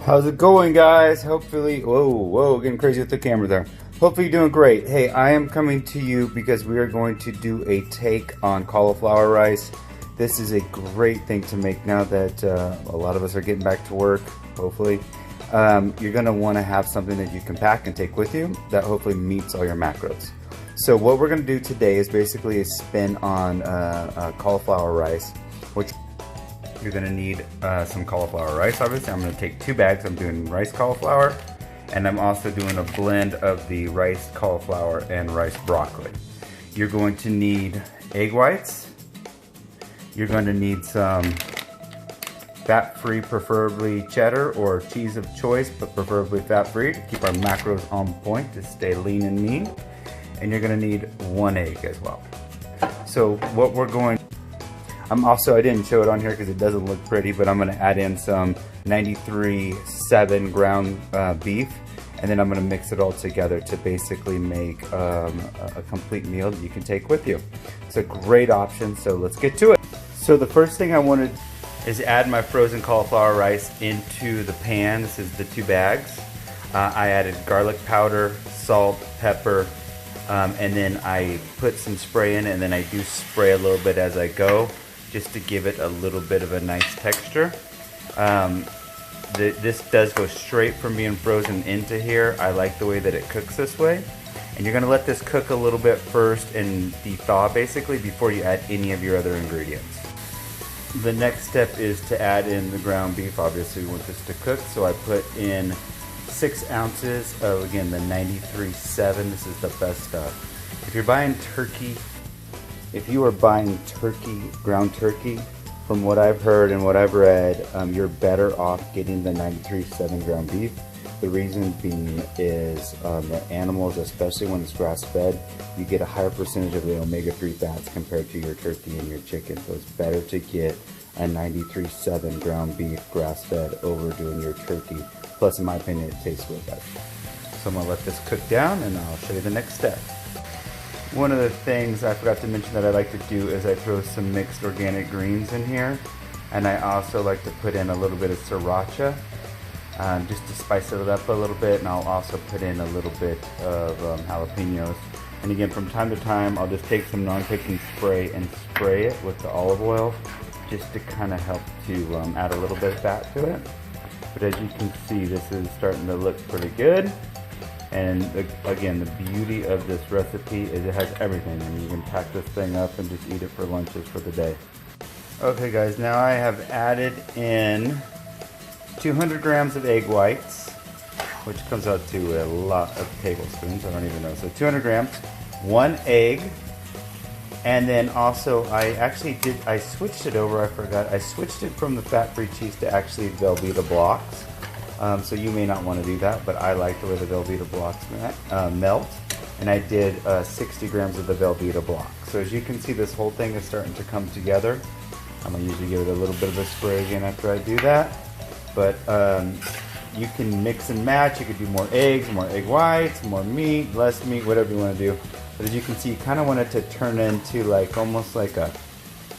How's it going, guys? Hopefully, whoa, getting crazy with the camera there. Hopefully you're doing great. Hey, I am coming to you because we are going to do a take on cauliflower rice. This is a great thing to make now that a lot of us are getting back to work, hopefully. You're gonna wanna have something that you can pack and take with you that hopefully meets all your macros. So what we're gonna do today is basically a spin on cauliflower rice, which you're gonna need some cauliflower rice, obviously. I'm gonna take 2 bags. I'm doing rice cauliflower, and I'm also doing a blend of the rice cauliflower and rice broccoli. You're going to need egg whites. You're going to need some fat-free, preferably cheddar or cheese of choice, but preferably fat-free to keep our macros on point to stay lean and mean. And you're gonna need 1 egg as well. So what we're going, I didn't show it on here because it doesn't look pretty, but I'm gonna add in some 93.7 ground beef, and then I'm gonna mix it all together to basically make a complete meal that you can take with you. It's a great option, so let's get to it. So the first thing I wanted is add my frozen cauliflower rice into the pan. This is the 2 bags. I added garlic powder, salt, pepper, and then I put some spray in, and then I do spray a little bit as I go, just to give it a little bit of a nice texture. This does go straight from being frozen into here. I like the way that it cooks this way. And you're gonna let this cook a little bit first and de-thaw basically before you add any of your other ingredients. The next step is to add in the ground beef. Obviously we want this to cook, so I put in 6 ounces of, again, the 93.7. This is the best stuff. If you're buying turkey, if you are buying turkey, ground turkey, from what I've heard and what I've read, you're better off getting the 93.7 ground beef. The reason being is the animals, especially when it's grass-fed, you get a higher percentage of the omega-3 fats compared to your turkey and your chicken. So it's better to get a 93.7 ground beef grass-fed over doing your turkey. Plus, in my opinion, it tastes way better. So I'm gonna let this cook down and I'll show you the next step. One of the things I forgot to mention that I like to do is I throw some mixed organic greens in here. And I also like to put in a little bit of sriracha, just to spice it up a little bit. And I'll also put in a little bit of jalapenos. And again, from time to time, I'll just take some non-cooking spray and spray it with the olive oil, just to kind of help to add a little bit of fat to it. But as you can see, this is starting to look pretty good. And again, the beauty of this recipe is it has everything. I mean, you can pack this thing up and just eat it for lunches for the day. Okay guys, now I have added in 200 grams of egg whites, which comes out to a lot of tablespoons, I don't even know. So 200 grams, 1 egg, and then also I switched it over, I forgot. I switched it from the fat-free cheese to actually Velveeta blocks. So you may not want to do that, but I like the way the Velveeta blocks melt. And I did 60 grams of the Velveeta block. So as you can see, this whole thing is starting to come together. I'm gonna usually give it a little bit of a spray again after I do that. But you can mix and match. You could do more eggs, more egg whites, more meat, less meat, whatever you want to do. But as you can see, you kind of want it to turn into like almost like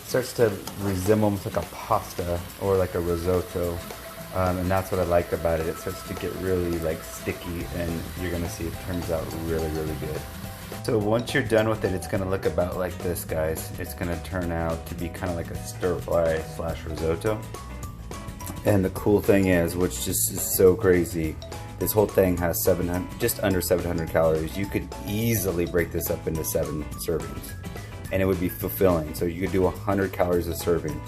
starts to resemble almost like a pasta or like a risotto. And that's what I like about it. It starts to get really like sticky, and you're gonna see it turns out really, really good. So once you're done with it, it's gonna look about like this, guys. It's gonna turn out to be kind of like a stir-fry / risotto. And the cool thing is, which just is so crazy, this whole thing has just under 700 calories. You could easily break this up into 7 servings, and it would be fulfilling. So you could do 100 calories a serving.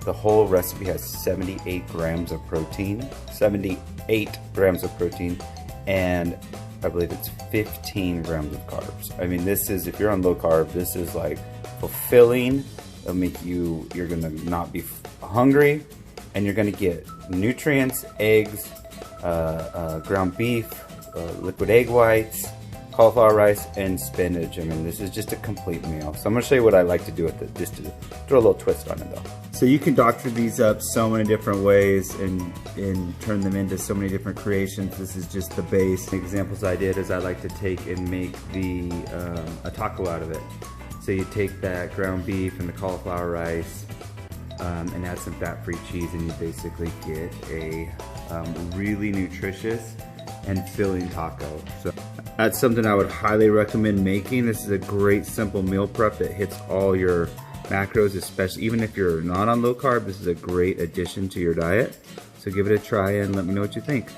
The whole recipe has 78 grams of protein, 78 grams of protein, and I believe it's 15 grams of carbs. I mean, this is, if you're on low carb, this is like fulfilling. It'll make you're gonna not be hungry, and you're gonna get nutrients, eggs, ground beef, liquid egg whites, cauliflower rice, and spinach. I mean, this is just a complete meal. So I'm gonna show you what I like to do with it, just to throw a little twist on it though. So you can doctor these up so many different ways and turn them into so many different creations. This is just the base. The examples I did is I like to take and make a taco out of it. So you take that ground beef and the cauliflower rice and add some fat-free cheese, and you basically get a really nutritious and filling taco. So that's something I would highly recommend making. This is a great simple meal prep that hits all your macros, especially even if you're not on low carb. This is a great addition to your diet. So give it a try and let me know what you think.